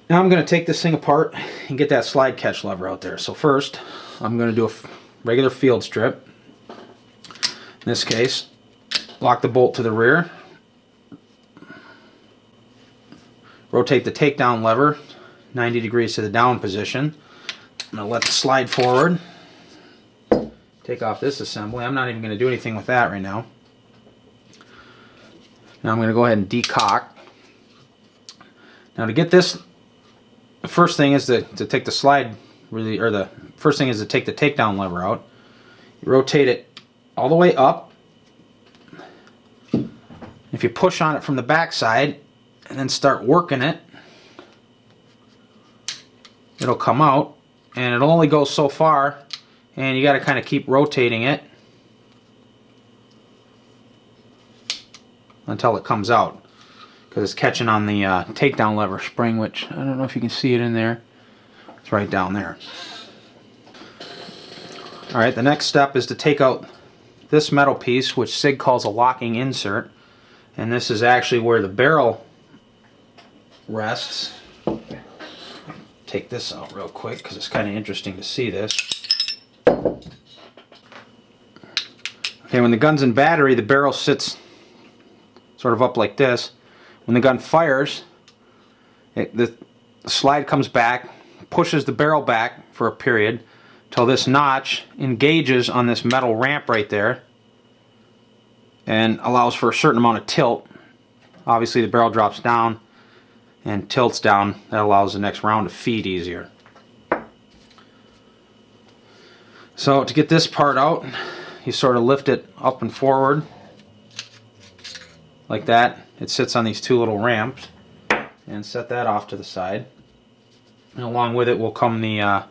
Now I'm going to take this thing apart and get that slide catch lever out there. So first, I'm going to do a regular field strip. In this case, lock the bolt to the rear. Rotate the takedown lever 90 degrees to the down position. I'm going to let it slide forward. Take off this assembly. I'm not even going to do anything with that right now. Now I'm going to go ahead and decock. Now to get this, the first thing is to take the slide really, or the first thing is to take the takedown lever out. You rotate it all the way up. If you push on it from the back side and then start working it, it'll come out, and it'll only go so far, and you got to kind of keep rotating it until it comes out, because it's catching on the takedown lever spring, which I don't know if you can see it in there. It's right down there. Alright, the next step is to take out this metal piece, which Sig calls a locking insert, and this is actually where the barrel rests. Take this out real quick because it's kind of interesting to see this. Okay, when the gun's in battery, the barrel sits sort of up like this. When the gun fires, the slide comes back, pushes the barrel back for a period till this notch engages on this metal ramp right there and allows for a certain amount of tilt. Obviously the barrel drops down and tilts down. That allows the next round to feed easier. So to get this part out, you sort of lift it up and forward like that. It sits on these two little ramps, and set that off to the side. And along with it will come the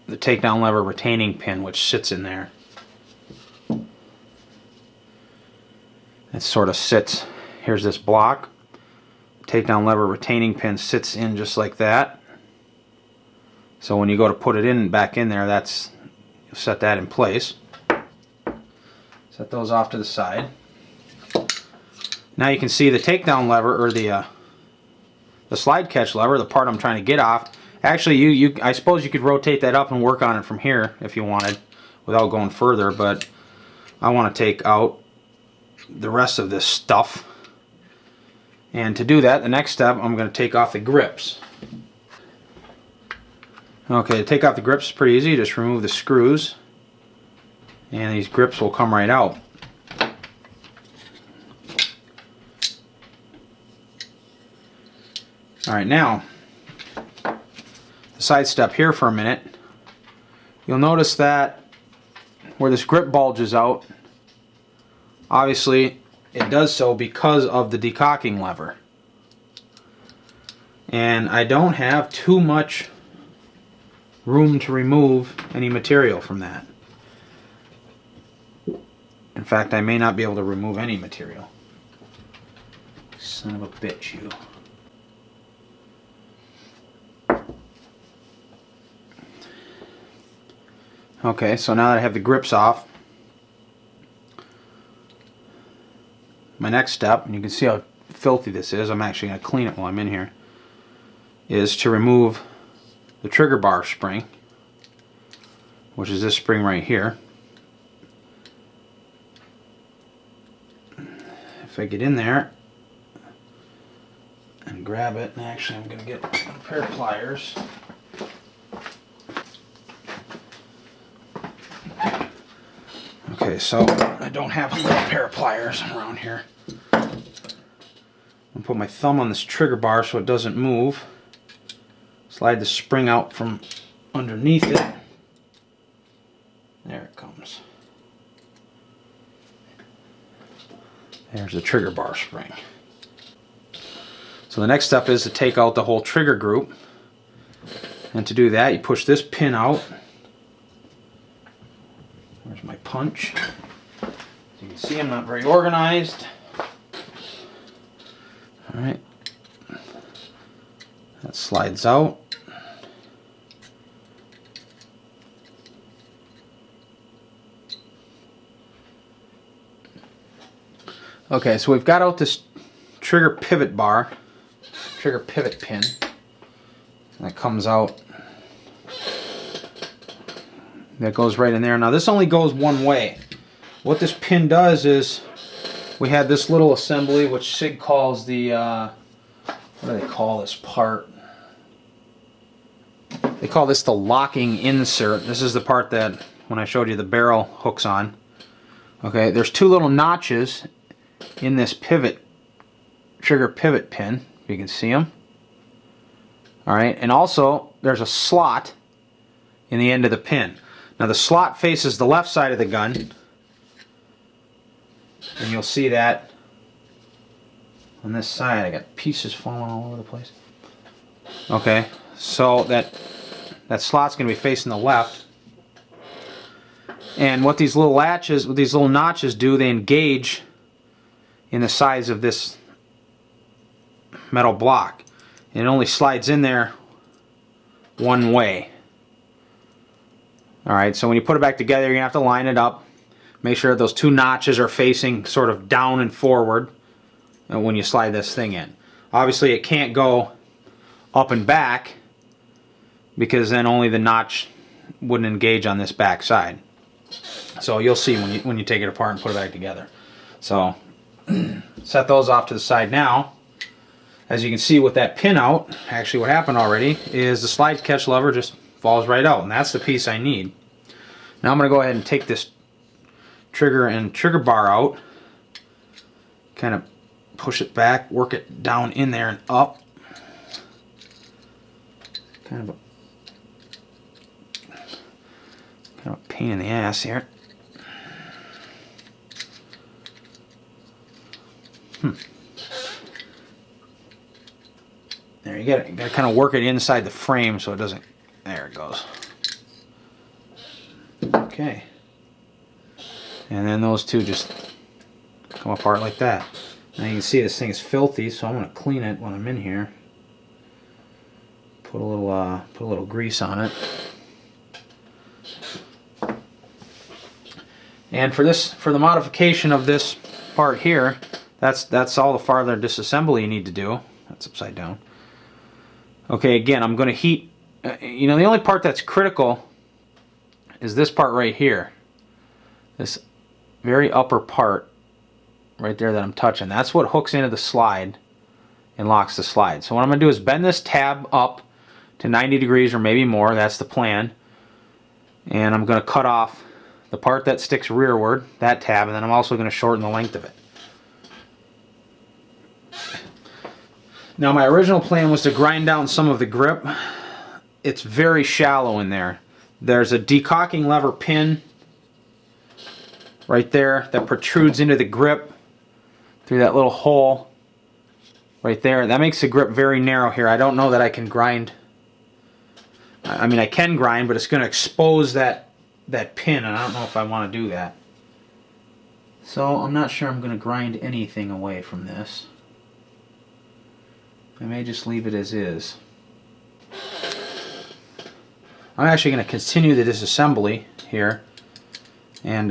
takedown lever retaining pin, which sits in there. It sort of sits. Here's this block. Takedown lever retaining pin sits in just like that. So when you go to put it in back in there, you'll set that in place. Set those off to the side. Now you can see the takedown lever, or the slide catch lever, the part I'm trying to get off. Actually, I suppose you could rotate that up and work on it from here if you wanted, without going further. But I want to take out the rest of this stuff. And to do that, the next step, I'm going to take off the grips. Okay, to take off the grips is pretty easy. Just remove the screws, and these grips will come right out. Alright, now, side step here for a minute. You'll notice that where this grip bulges out, obviously it does so because of the decocking lever. And I don't have too much room to remove any material from that. In fact, I may not be able to remove any material. Son of a bitch, you. Okay, so now that I have the grips off, my next step, and you can see how filthy this is, I'm actually going to clean it while I'm in here, is to remove the trigger bar spring, which is this spring right here. If I get in there and grab it, and actually I'm going to get a pair of pliers. Okay, so I don't have a little pair of pliers around here. I'm going to put my thumb on this trigger bar so it doesn't move. Slide the spring out from underneath it. There it comes. There's the trigger bar spring. So the next step is to take out the whole trigger group. And to do that, you push this pin out. There's my punch. As you can see, I'm not very organized. Alright. That slides out. Okay, so we've got out this trigger pivot bar. trigger pivot pin that comes out. That goes right in there. Now this only goes one way. What this pin does is we had this little assembly which Sig calls the what do they call this part? They call this the locking insert. This is the part that when I showed you the barrel hooks on. Okay, there's two little notches in this pivot, trigger pivot pin, if you can see them. Alright, and also there's a slot in the end of the pin. Now the slot faces the left side of the gun, and you'll see that on this side. I got pieces falling all over the place. Okay, so that slot's going to be facing the left. And what these little latches, what these little notches do, they engage in the sides of this metal block. And it only slides in there one way. Alright, so when you put it back together, you're going to have to line it up. Make sure those two notches are facing sort of down and forward when you slide this thing in. Obviously it can't go up and back because then only the notch wouldn't engage on this back side. So you'll see when you take it apart and put it back together. So set those off to the side now. As you can see with that pin out, actually what happened already is the slide catch lever just falls right out, and that's the piece I need. Now I'm going to go ahead and take this trigger and trigger bar out, kind of push it back, work it down in there and up. Kind of a pain in the ass here. There, you got to kind of work it inside the frame so it doesn't. There it goes. Okay. And then those two just come apart like that. Now you can see this thing is filthy, so I'm going to clean it when I'm in here. Put a little grease on it. And for the modification of this part here, that's all the farther disassembly you need to do. That's upside down. Okay, again, I'm going to heat. You know, the only part that's critical is this part right here. This very upper part right there that I'm touching. That's what hooks into the slide and locks the slide. So what I'm going to do is bend this tab up to 90 degrees or maybe more. That's the plan. And I'm going to cut off the part that sticks rearward, that tab, and then I'm also going to shorten the length of it. Now my original plan was to grind down some of the grip. It's very shallow in there. There's a decocking lever pin right there that protrudes into the grip through that little hole right there. That makes the grip very narrow here. I don't know that I can grind. I mean, I can grind, but it's going to expose that pin, and I don't know if I want to do that. So I'm not sure I'm going to grind anything away from this. I may just leave it as is. I'm actually going to continue the disassembly here and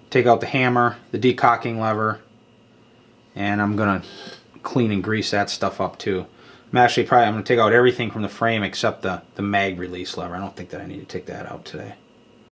take out the hammer, the decocking lever, and I'm going to clean and grease that stuff up too. I'm going to take out everything from the frame except the mag release lever. I don't think that I need to take that out today.